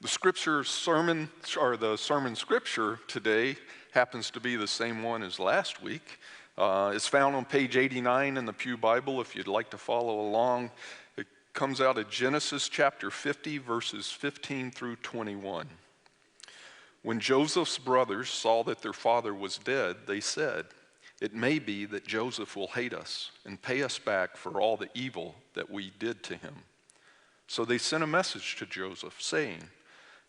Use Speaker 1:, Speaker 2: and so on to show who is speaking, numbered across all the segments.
Speaker 1: The scripture sermon, or the sermon scripture today happens to be the same one as last week. It's found on page 89 in the Pew Bible if you'd like to follow along. It comes out of Genesis chapter 50, verses 15 through 21. When Joseph's brothers saw that their father was dead, they said, "It may be that Joseph will hate us and pay us back for all the evil that we did to him." So they sent a message to Joseph, saying,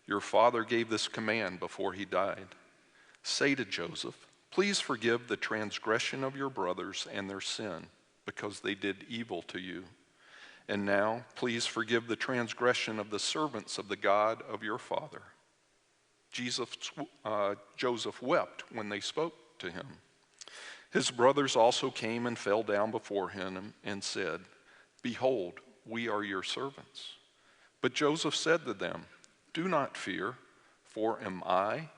Speaker 1: "Your father gave this command before he died. Say to Joseph, 'Please forgive the transgression of your brothers and their sin, because they did evil to you. And now, please forgive the transgression of the servants of the God of your father.'" Joseph wept when they spoke to him. His brothers also came and fell down before him and said, "Behold, we are your servants." But Joseph said to them, "Do not fear, for am I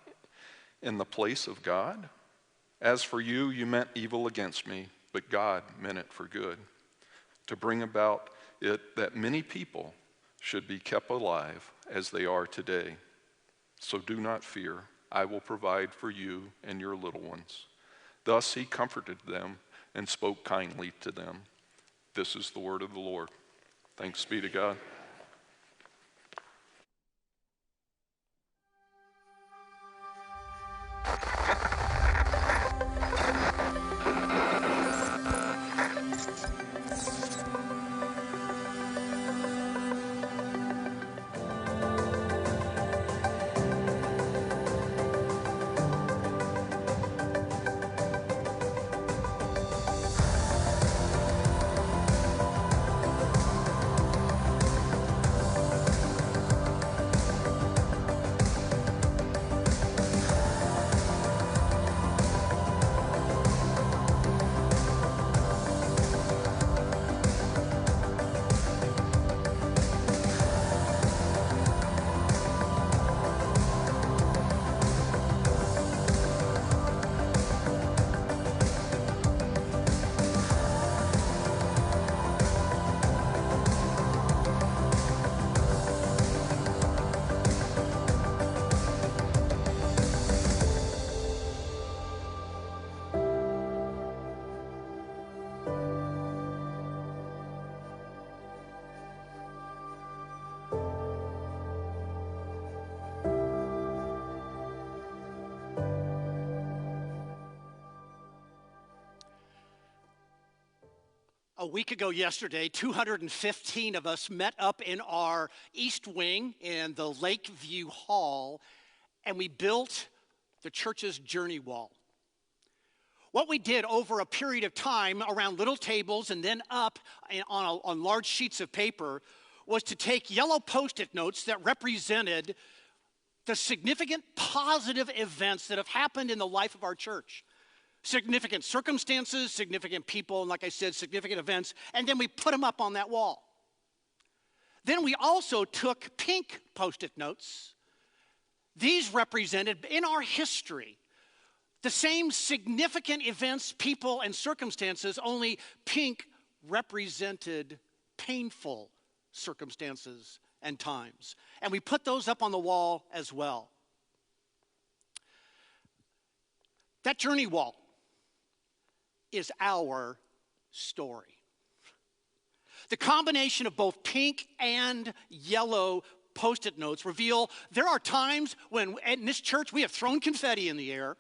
Speaker 1: in the place of God? As for you, you meant evil against me, but God meant it for good, to bring about it that many people should be kept alive as they are today. So do not fear, I will provide for you and your little ones." Thus he comforted them and spoke kindly to them. This is the word of the Lord. Thanks be to God.
Speaker 2: A week ago yesterday, 215 of us met up in our East Wing in the Lakeview Hall, and we built the church's journey wall. What we did over a period of time around little tables and then up on large sheets of paper was to take yellow Post-it notes that represented the significant positive events that have happened in the life of our church. Significant circumstances, significant people, and like I said, significant events, and then we put them up on that wall. Then we also took pink Post-it notes. These represented, in our history, the same significant events, people, and circumstances, only pink represented painful circumstances and times. And we put those up on the wall as well. That journey wall is our story. The combination of both pink and yellow Post-it notes reveal there are times when in this church we have thrown confetti in the air,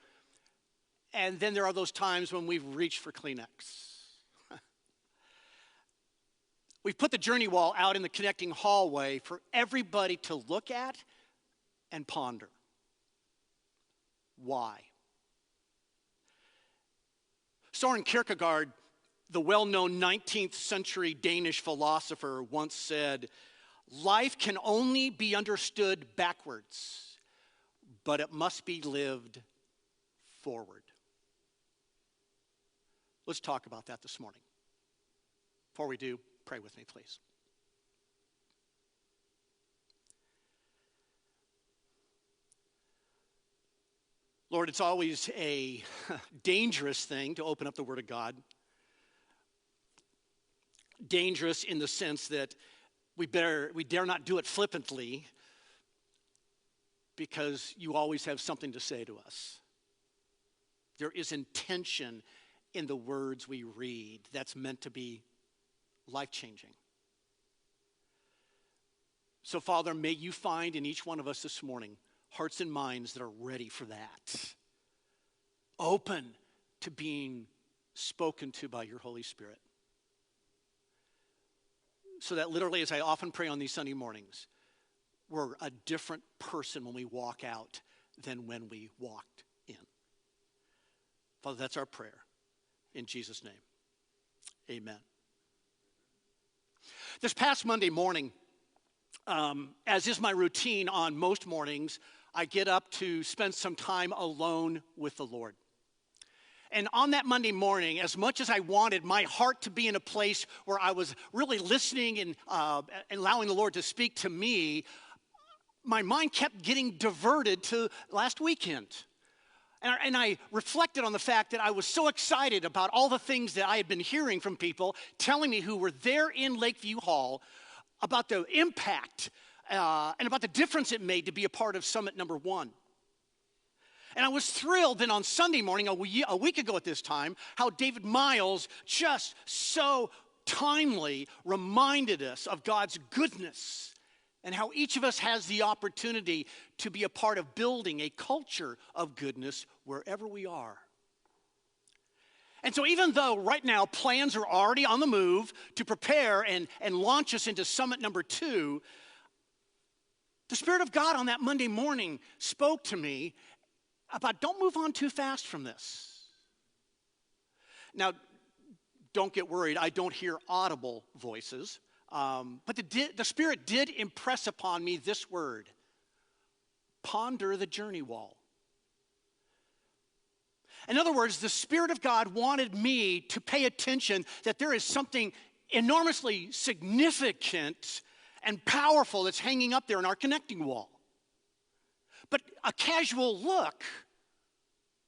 Speaker 2: and then there are those times when we've reached for Kleenex. We've put the journey wall out in the connecting hallway for everybody to look at and ponder. Why? Søren Kierkegaard, the well-known 19th century Danish philosopher, once said, "Life can only be understood backwards, but it must be lived forward." Let's talk about that this morning. Before we do, pray with me, please. Lord, it's always a dangerous thing to open up the Word of God. Dangerous in the sense that we dare not do it flippantly. because you always have something to say to us. There is intention in the words we read that's meant to be life-changing. So, Father, may you find in each one of us this morning hearts and minds that are ready for that, open to being spoken to by your Holy Spirit. So that literally, as I often pray on these Sunday mornings, we're a different person when we walk out than when we walked in. Father, that's our prayer. In Jesus' name, amen. This past Monday morning, as is my routine on most mornings, I get up to spend some time alone with the Lord. And on that Monday morning, as much as I wanted my heart to be in a place where I was really listening and allowing the Lord to speak to me, my mind kept getting diverted to last weekend. And I reflected on the fact that I was so excited about all the things that I had been hearing from people telling me who were there in Lakeview Hall about the impact and about the difference it made to be a part of Summit Number 1. And I was thrilled then on Sunday morning, a week ago at this time, how David Miles just so timely reminded us of God's goodness and how each of us has the opportunity to be a part of building a culture of goodness wherever we are. And so even though right now plans are already on the move to prepare and launch us into Summit Number 2, the Spirit of God on that Monday morning spoke to me about don't move on too fast from this. Now, don't get worried. I don't hear audible voices. But the Spirit did impress upon me this word: ponder the journey wall. In other words, the Spirit of God wanted me to pay attention that there is something enormously significant and powerful that's hanging up there in our connecting wall. But a casual look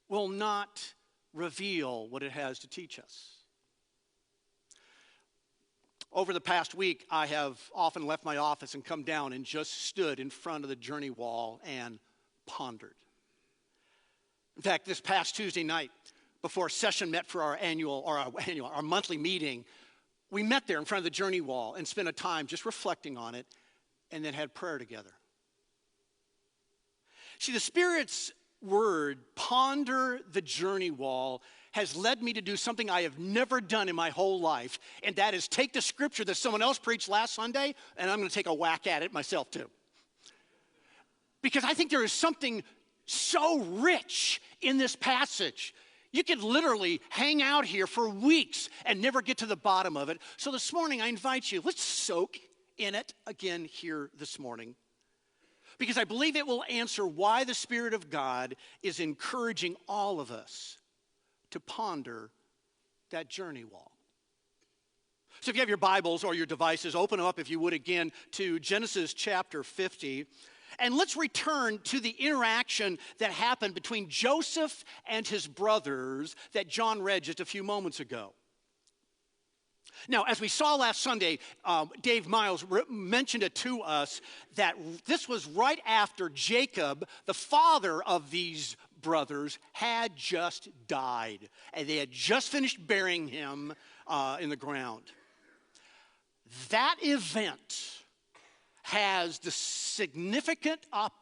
Speaker 2: will not reveal what it has to teach us. Over the past week, I have often left my office and come down and just stood in front of the journey wall and pondered. In fact, this past Tuesday night, before session met for our monthly meeting, we met there in front of the journey wall and spent a time just reflecting on it and then had prayer together. See, the Spirit's word, ponder the journey wall, has led me to do something I have never done in my whole life, and that is take the scripture that someone else preached last Sunday, and I'm going to take a whack at it myself too. Because I think there is something so rich in this passage. You could literally hang out here for weeks and never get to the bottom of it. So this morning I invite you, let's soak in it again here this morning. Because I believe it will answer why the Spirit of God is encouraging all of us to ponder that journey wall. So if you have your Bibles or your devices, open them up, if you would, again to Genesis chapter 50. And let's return to the interaction that happened between Joseph and his brothers that John read just a few moments ago. Now, as we saw last Sunday, Dave Miles mentioned it to us that this was right after Jacob, the father of these brothers, had just died. And they had just finished burying him in the ground. That event has the significant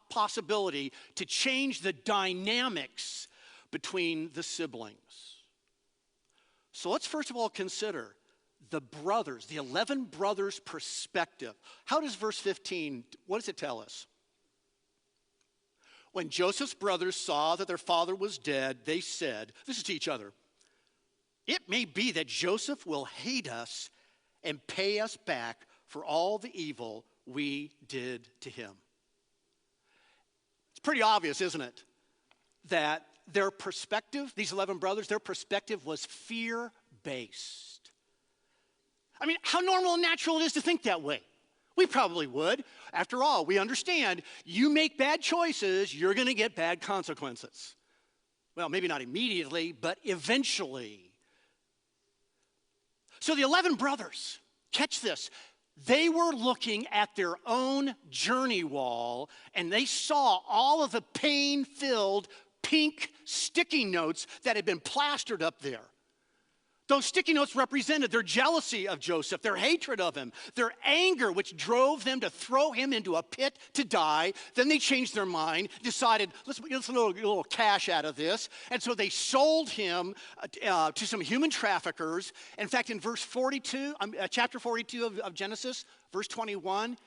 Speaker 2: possibility to change the dynamics between the siblings. So let's first of all consider the brothers, the 11 brothers' perspective. How does verse 15, what does it tell us? When Joseph's brothers saw that their father was dead, they said, this is to each other, it may be that Joseph will hate us and pay us back for all the evil we did to him. It's pretty obvious, isn't it, that their perspective, these 11 brothers, their perspective was fear-based. I mean, how normal and natural it is to think that way. We probably would. After all, we understand you make bad choices, you're going to get bad consequences. Well, maybe not immediately, but eventually. So the 11 brothers, catch this, They were looking at their own journey wall, and they saw all of the pain-filled pink sticky notes that had been plastered up there. Those sticky notes represented their jealousy of Joseph, their hatred of him, their anger, which drove them to throw him into a pit to die. Then they changed their mind, decided, let's get a little cash out of this. And so they sold him to some human traffickers. In fact, in chapter 42 of Genesis, verse 21,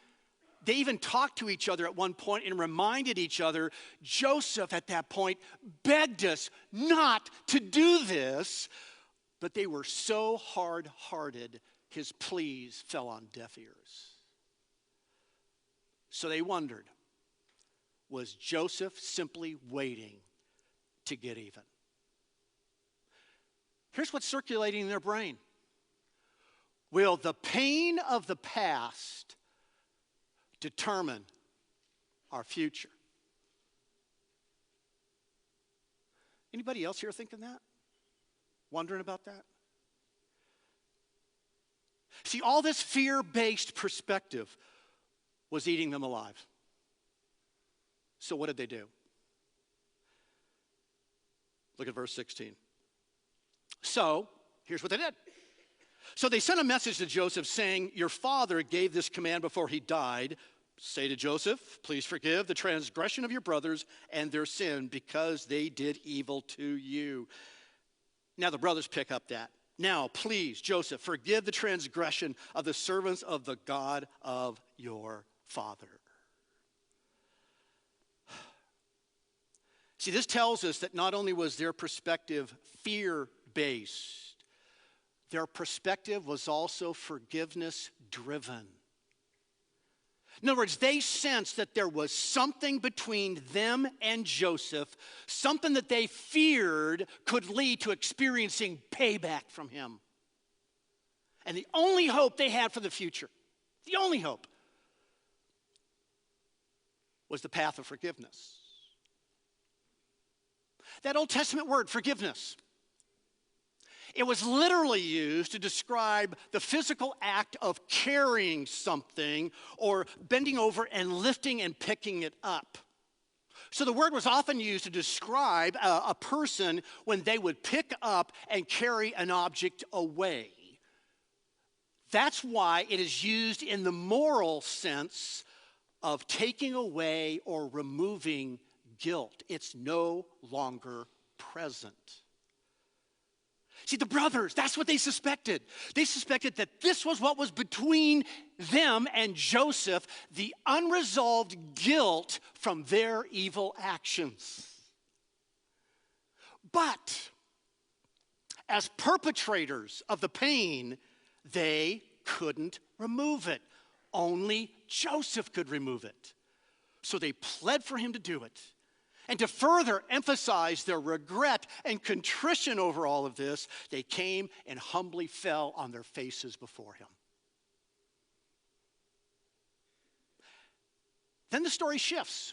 Speaker 2: they even talked to each other at one point and reminded each other. Joseph, at that point, begged us not to do this. But they were so hard-hearted, his pleas fell on deaf ears. So they wondered, was Joseph simply waiting to get even? Here's what's circulating in their brain. Will the pain of the past determine our future? Anybody else here thinking that? Wondering about that? See, all this fear-based perspective was eating them alive. So what did they do? Look at verse 16. So, here's what they did. So they sent a message to Joseph saying, your father gave this command before he died. Say to Joseph, please forgive the transgression of your brothers and their sin because they did evil to you. Now the brothers pick up that. Now, please, Joseph, forgive the transgression of the servants of the God of your father. See, this tells us that not only was their perspective fear-based, their perspective was also forgiveness-driven. In other words, they sensed that there was something between them and Joseph, something that they feared could lead to experiencing payback from him. And the only hope they had for the future, the only hope, was the path of forgiveness. That Old Testament word, forgiveness, it was literally used to describe the physical act of carrying something or bending over and lifting and picking it up. So the word was often used to describe a person when they would pick up and carry an object away. That's why it is used in the moral sense of taking away or removing guilt. It's no longer present. See, the brothers, that's what they suspected. They suspected that this was what was between them and Joseph, the unresolved guilt from their evil actions. But as perpetrators of the pain, they couldn't remove it. Only Joseph could remove it. So they pled for him to do it. And to further emphasize their regret and contrition over all of this, they came and humbly fell on their faces before him. Then the story shifts,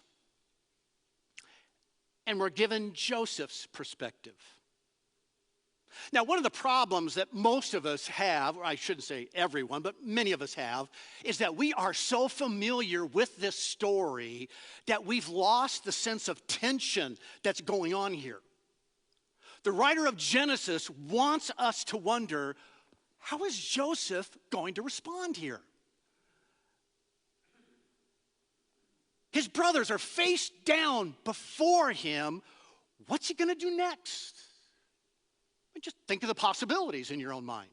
Speaker 2: and we're given Joseph's perspective. Now, one of the problems that most of us have, or I shouldn't say everyone, but many of us have, is that we are so familiar with this story that we've lost the sense of tension that's going on here. The writer of Genesis wants us to wonder, how is Joseph going to respond here? His brothers are face down before him. What's he going to do next? Just think of the possibilities in your own mind.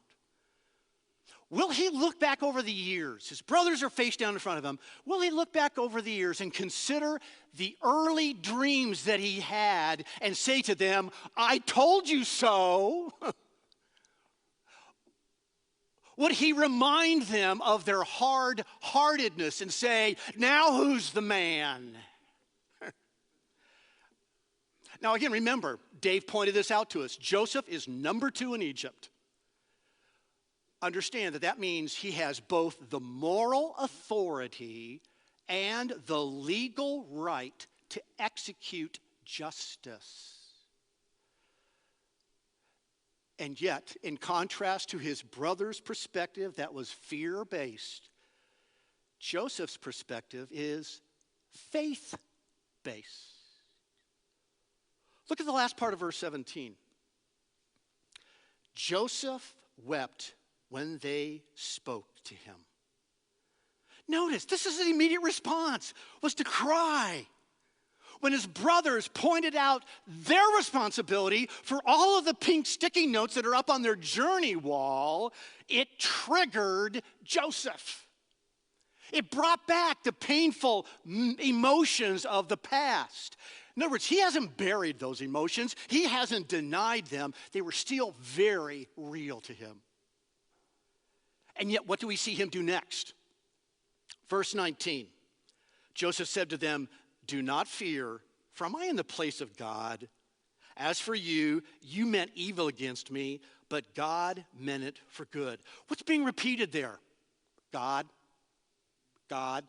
Speaker 2: Will he look back over the years? His brothers are face down in front of him. Will he look back over the years and consider the early dreams that he had and say to them, I told you so? Would he remind them of their hard-heartedness and say, now who's the man? Now, again, remember, Dave pointed this out to us. Joseph is number 2 in Egypt. Understand that that means he has both the moral authority and the legal right to execute justice. And yet, in contrast to his brother's perspective that was fear-based, Joseph's perspective is faith-based. Look at the last part of verse 17. Joseph wept when they spoke to him. Notice, this is an immediate response, was to cry. When his brothers pointed out their responsibility for all of the pink sticky notes that are up on their journey wall, it triggered Joseph. It brought back the painful emotions of the past. In other words, he hasn't buried those emotions. He hasn't denied them. They were still very real to him. And yet, what do we see him do next? Verse 19, Joseph said to them, "Do not fear, for am I in the place of God? As for you, you meant evil against me, but God meant it for good." What's being repeated there? God. God.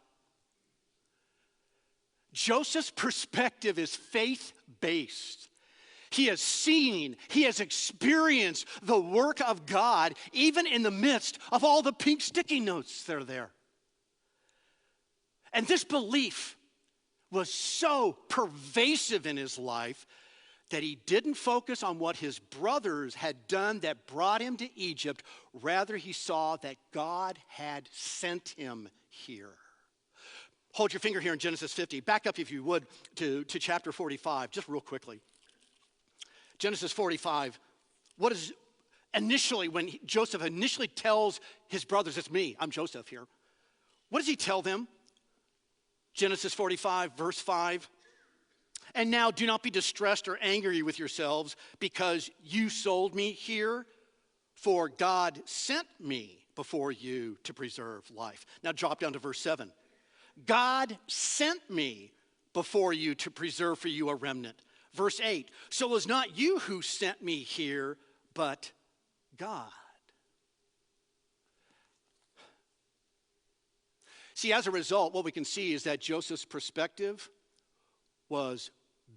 Speaker 2: Joseph's perspective is faith-based. He has seen, he has experienced the work of God, even in the midst of all the pink sticky notes that are there. And this belief was so pervasive in his life that he didn't focus on what his brothers had done that brought him to Egypt. Rather, he saw that God had sent him here. Hold your finger here in Genesis 50. Back up, if you would, to chapter 45, just real quickly. Genesis 45, what is initially, when Joseph initially tells his brothers, "It's me, I'm Joseph here." What does he tell them? Genesis 45, verse 5. "And now do not be distressed or angry with yourselves because you sold me here, for God sent me before you to preserve life." Now drop down to verse 7. "God sent me before you to preserve for you a remnant." Verse 8. "So it was not you who sent me here, but God." See, as a result, what we can see is that Joseph's perspective was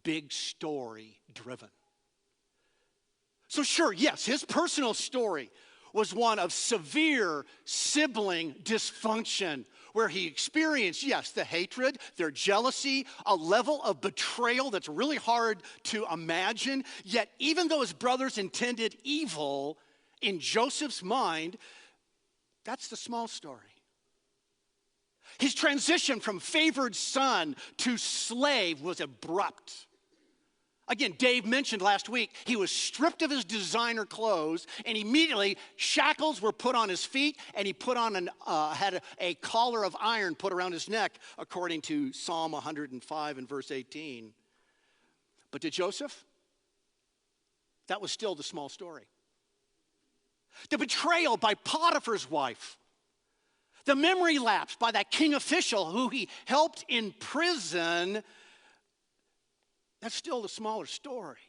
Speaker 2: big story driven. So sure, yes, his personal story was one of severe sibling dysfunction, where he experienced, yes, the hatred, their jealousy, a level of betrayal that's really hard to imagine. Yet, even though his brothers intended evil, in Joseph's mind, that's the small story. His transition from favored son to slave was abrupt. Again, Dave mentioned last week, he was stripped of his designer clothes, and immediately shackles were put on his feet, and he put on had a collar of iron put around his neck, according to Psalm 105 and verse 18. But to Joseph, that was still the small story. The betrayal by Potiphar's wife, the memory lapse by that king official who he helped in prison, that's still the smaller story.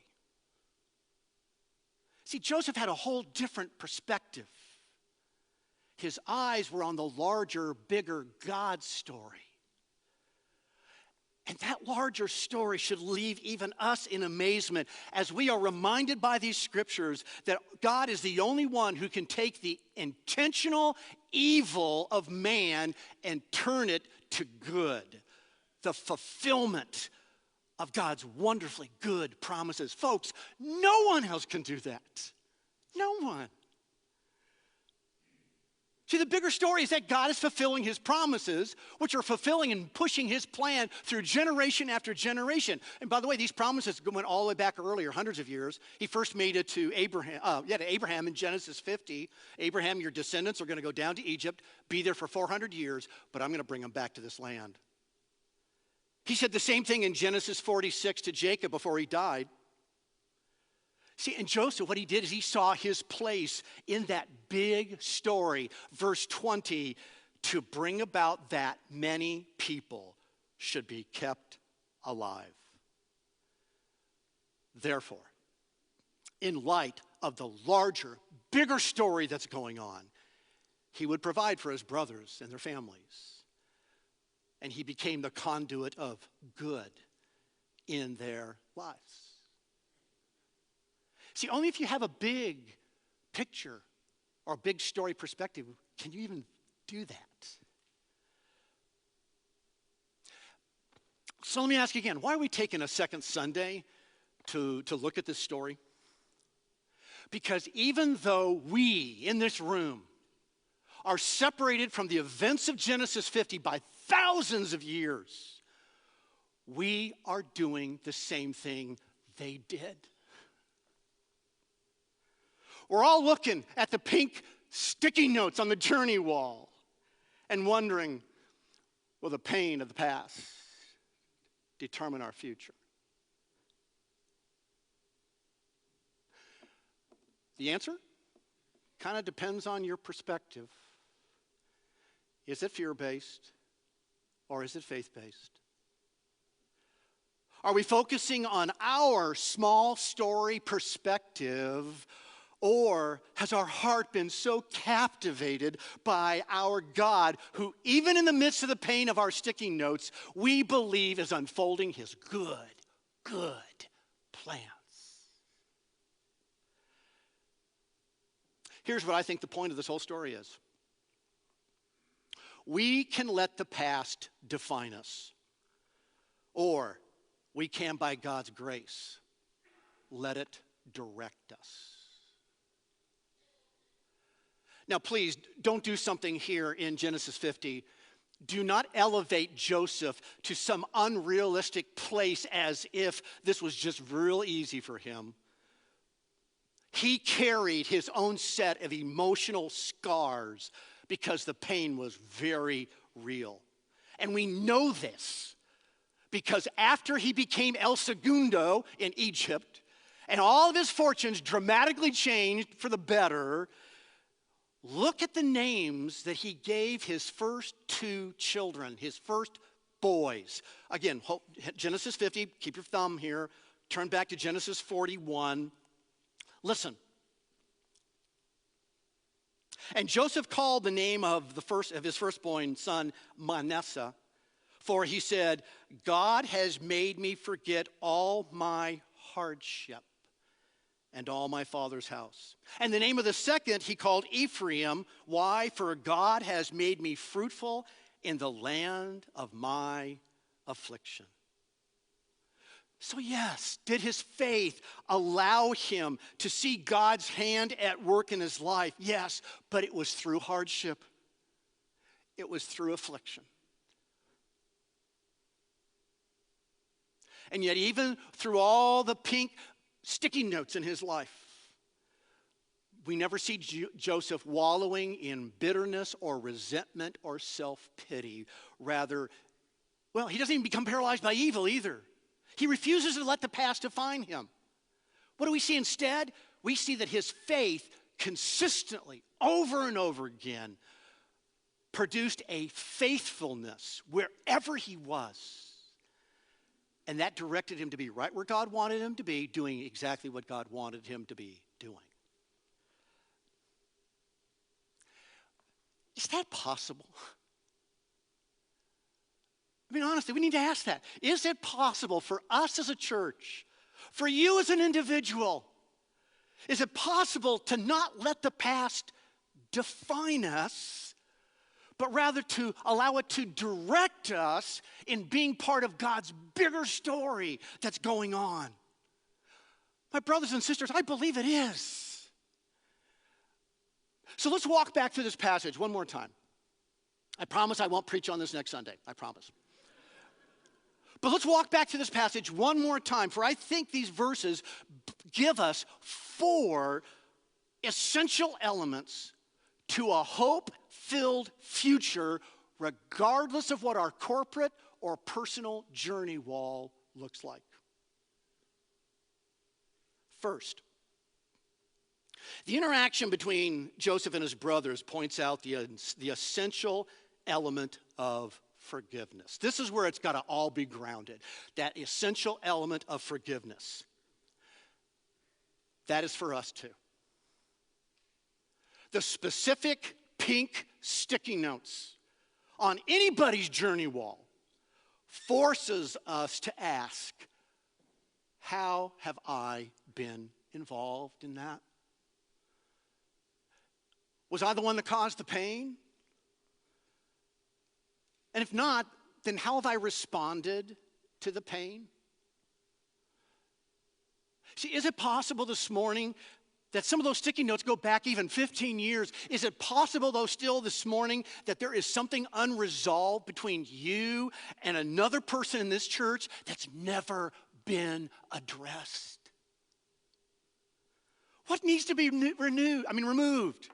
Speaker 2: See, Joseph had a whole different perspective. His eyes were on the larger, bigger God story. And that larger story should leave even us in amazement as we are reminded by these scriptures that God is the only one who can take the intentional evil of man and turn it to good. The fulfillment of God's wonderfully good promises. Folks, no one else can do that. No one. See, the bigger story is that God is fulfilling his promises, which are fulfilling and pushing his plan through generation after generation. And by the way, these promises went all the way back earlier, hundreds of years. He first made it to Abraham in Genesis 50. "Abraham, your descendants are going to go down to Egypt, be there for 400 years, but I'm going to bring them back to this land." He said the same thing in Genesis 46 to Jacob before he died. See, and Joseph, what he did is he saw his place in that big story, verse 20, to bring about that many people should be kept alive. Therefore, in light of the larger, bigger story that's going on, he would provide for his brothers and their families. And he became the conduit of good in their lives. See, only if you have a big picture or a big story perspective can you even do that. So let me ask you again, why are we taking a second Sunday to look at this story? Because even though we in this room are separated from the events of Genesis 50 by thousands of years, we are doing the same thing they did. We're all looking at the pink sticky notes on the journey wall and wondering, will the pain of the past determine our future? The answer kind of depends on your perspective. Is it fear-based or is it faith-based? Are we focusing on our small story perspective, or has our heart been so captivated by our God who, even in the midst of the pain of our sticky notes, we believe is unfolding his good plans? Here's what I think the point of this whole story is. We can let the past define us, or we can, by God's grace, let it direct us. Now, please, don't do something here in Genesis 50. Do not elevate Joseph to some unrealistic place as if this was just real easy for him. He carried his own set of emotional scars because the pain was very real. And we know this because after he became El Segundo in Egypt and all of his fortunes dramatically changed for the better, look at the names that he gave his first two children, his first boys. Again, Genesis 50, keep your thumb here. Turn back to Genesis 41. Listen. And Joseph called the name of his firstborn son Manasseh, for he said, God has made me forget all my hardship and all my father's house. And the name of the second he called Ephraim. Why? For God has made me fruitful in the land of my affliction. So yes, did his faith allow him to see God's hand at work in his life? Yes, but it was through hardship. It was through affliction. And yet even through all the pink sticky notes in his life, we never see Joseph wallowing in bitterness or resentment or self-pity. Rather, he doesn't even become paralyzed by evil either. He refuses to let the past define him. What do we see instead? We see that his faith consistently, over and over again, produced a faithfulness wherever he was. And that directed him to be right where God wanted him to be, doing exactly what God wanted him to be doing. Is that possible? I mean, honestly, we need to ask that. Is it possible for us as a church, for you as an individual, is it possible to not let the past define us, but rather to allow it to direct us in being part of God's bigger story that's going on? My brothers and sisters, I believe it is. So let's walk back through this passage one more time. I promise I won't preach on this next Sunday. I promise. But let's walk back to this passage one more time, for I think these verses give us 4 essential elements to a hope-filled future, regardless of what our corporate or personal journey wall looks like. First, the interaction between Joseph and his brothers points out the essential element of forgiveness. This is where it's got to all be grounded. That essential element of forgiveness. That is for us too. The specific pink sticky notes on anybody's journey wall forces us to ask, how have I been involved in that? Was I the one that caused the pain? And if not, then how have I responded to the pain? See, is it possible this morning that some of those sticky notes go back even 15 years? Is it possible, though, still this morning that there is something unresolved between you and another person in this church that's never been addressed? What needs to be removed?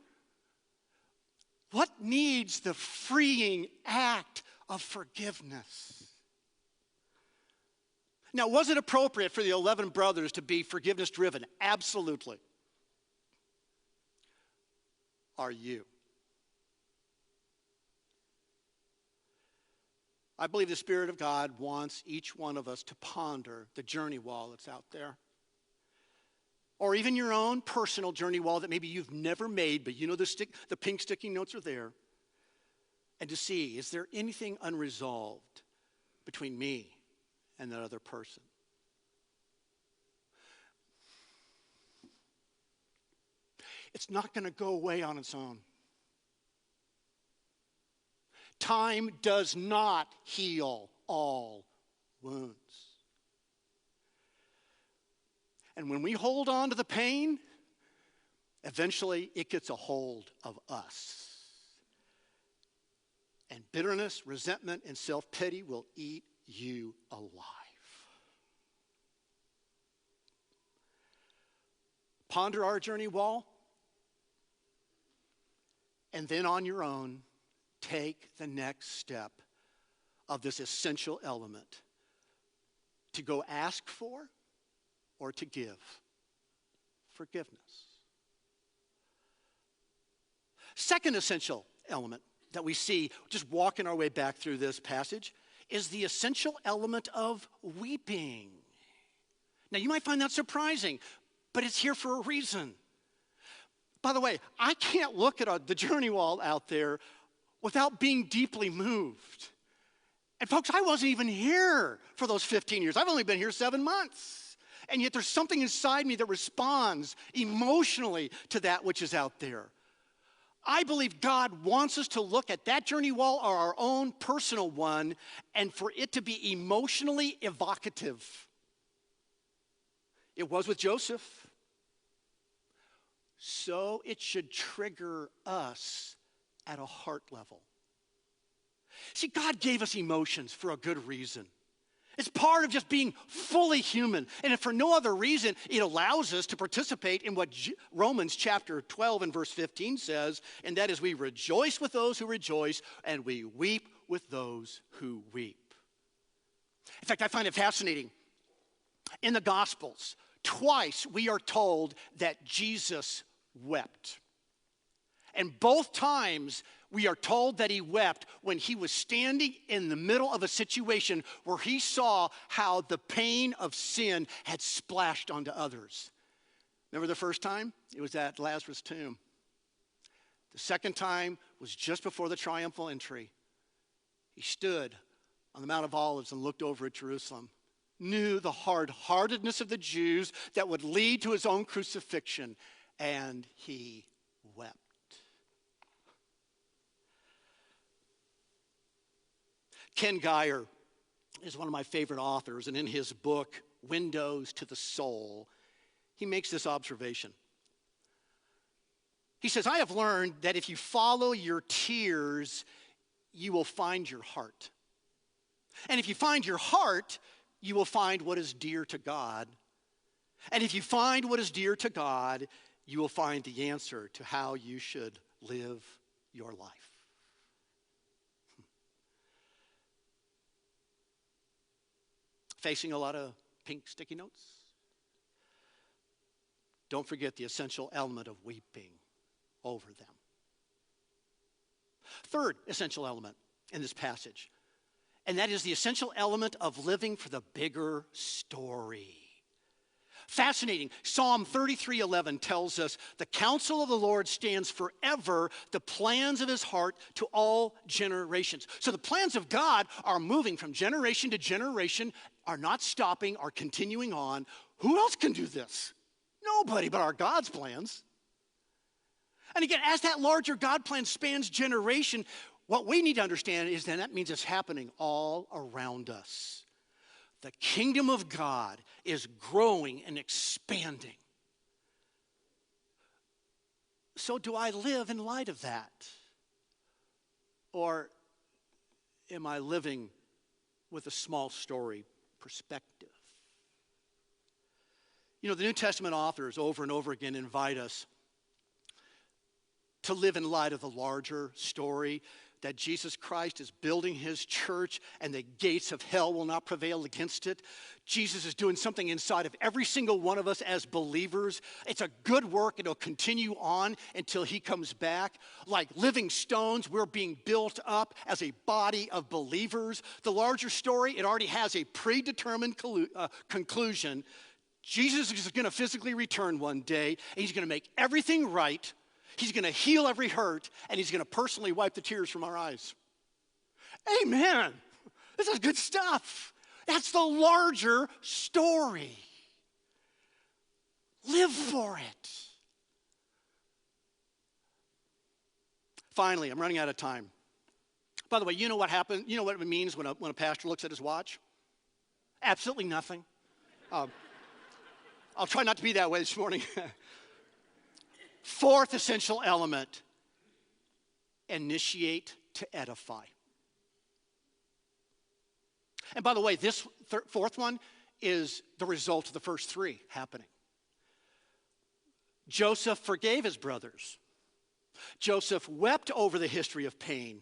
Speaker 2: What needs the freeing act of forgiveness? Now, was it appropriate for the 11 brothers to be forgiveness driven? Absolutely. Are you? I believe the Spirit of God wants each one of us to ponder the journey wall that's out there. Or even your own personal journey wall that maybe you've never made, but you know the pink sticky notes are there. And to see, is there anything unresolved between me and that other person? It's not going to go away on its own. Time does not heal all wounds. And when we hold on to the pain, eventually it gets a hold of us. And bitterness, resentment, and self-pity will eat you alive. Ponder our journey wall, and then on your own, take the next step of this essential element to go ask for or to give forgiveness. Second essential element that we see just walking our way back through this passage is the essential element of weeping. Now, you might find that surprising, but it's here for a reason. By the way, I can't look at the journey wall out there without being deeply moved. And folks, I wasn't even here for those 15 years. I've only been here 7 months. And yet there's something inside me that responds emotionally to that which is out there. I believe God wants us to look at that journey wall or our own personal one and for it to be emotionally evocative. It was with Joseph. So it should trigger us at a heart level. See, God gave us emotions for a good reason. It's part of just being fully human. And if for no other reason, it allows us to participate in what Romans chapter 12 and verse 15 says, and that is we rejoice with those who rejoice and we weep with those who weep. In fact, I find it fascinating. In the Gospels, twice we are told that Jesus wept. And both times we are told that he wept when he was standing in the middle of a situation where he saw how the pain of sin had splashed onto others. Remember the first time? It was at Lazarus' tomb. The second time was just before the triumphal entry. He stood on the Mount of Olives and looked over at Jerusalem, knew the hard-heartedness of the Jews that would lead to his own crucifixion, and he wept. Ken Geyer is one of my favorite authors, and in his book, Windows to the Soul, he makes this observation. He says, I have learned that if you follow your tears, you will find your heart. And if you find your heart, you will find what is dear to God. And if you find what is dear to God, you will find the answer to how you should live your life. Facing a lot of pink sticky notes? Don't forget the essential element of weeping over them. Third essential element in this passage, and that is the essential element of living for the bigger story. Fascinating. Psalm 33:11 tells us, the counsel of the Lord stands forever, the plans of his heart to all generations. So the plans of God are moving from generation to generation, are not stopping, are continuing on. Who else can do this? Nobody but our God's plans. And again, as that larger God plan spans generation, what we need to understand is that means it's happening all around us. The kingdom of God is growing and expanding. So do I live in light of that? Or am I living with a small story perspective? You know, the New Testament authors over and over again invite us to live in light of the larger story that Jesus Christ is building his church and the gates of hell will not prevail against it. Jesus is doing something inside of every single one of us as believers. It's a good work. It'll continue on until he comes back. Like living stones, we're being built up as a body of believers. The larger story, it already has a predetermined conclusion. Jesus is going to physically return one day, and he's going to make everything right. He's going to heal every hurt, and he's going to personally wipe the tears from our eyes. Amen. This is good stuff. That's the larger story. Live for it. Finally, I'm running out of time. By the way, you know what happens? You know what it means when a pastor looks at his watch? Absolutely nothing. I'll try not to be that way this morning. Fourth essential element, initiate to edify. And by the way, this fourth one is the result of the first three happening. Joseph forgave his brothers. Joseph wept over the history of pain.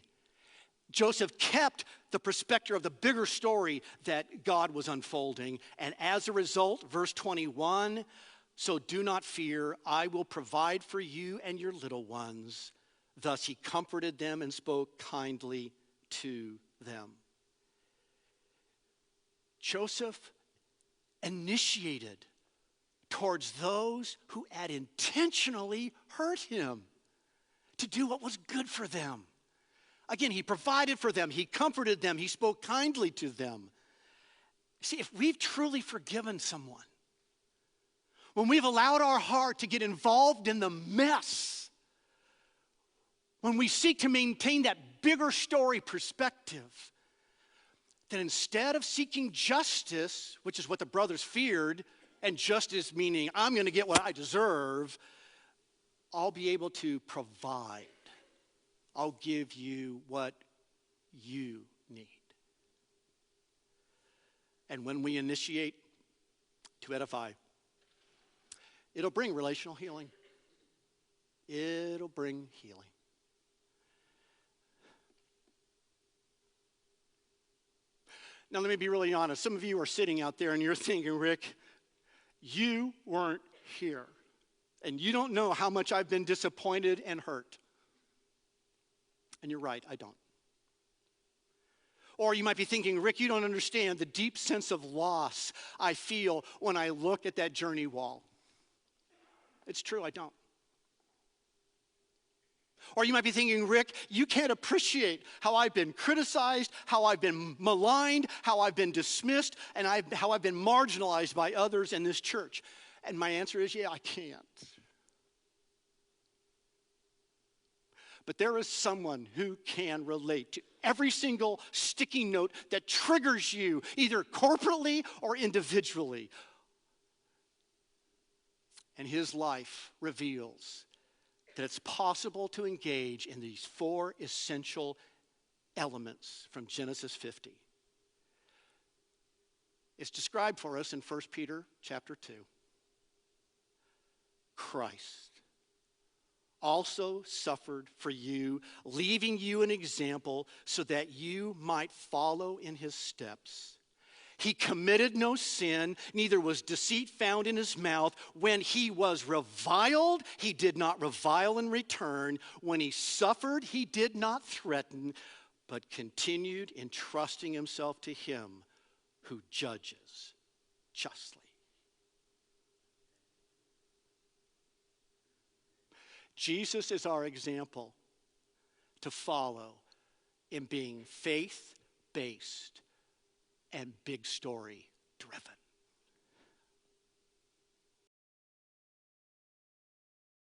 Speaker 2: Joseph kept the perspective of the bigger story that God was unfolding. And as a result, verse 21, so do not fear, I will provide for you and your little ones. Thus he comforted them and spoke kindly to them. Joseph initiated towards those who had intentionally hurt him to do what was good for them. Again, he provided for them, he comforted them, he spoke kindly to them. See, if we've truly forgiven someone, when we've allowed our heart to get involved in the mess, when we seek to maintain that bigger story perspective, then instead of seeking justice, which is what the brothers feared, and justice meaning I'm going to get what I deserve, I'll be able to provide. I'll give you what you need. And when we initiate to edify, it'll bring relational healing. It'll bring healing. Now, let me be really honest. Some of you are sitting out there and you're thinking, Rick, you weren't here. And you don't know how much I've been disappointed and hurt. And you're right, I don't. Or you might be thinking, Rick, you don't understand the deep sense of loss I feel when I look at that journey wall. It's true, I don't. Or you might be thinking, Rick, you can't appreciate how I've been criticized, how I've been maligned, how I've been dismissed, and how I've been marginalized by others in this church. And my answer is, yeah, I can't. But there is someone who can relate to every single sticky note that triggers you, either corporately or individually. And his life reveals that it's possible to engage in these four essential elements from Genesis 50. It's described for us in 1 Peter chapter 2. Christ also suffered for you, leaving you an example so that you might follow in his steps. He committed no sin, neither was deceit found in his mouth. When he was reviled, he did not revile in return. When he suffered, he did not threaten, but continued entrusting himself to him who judges justly. Jesus is our example to follow in being faith-based and big story driven.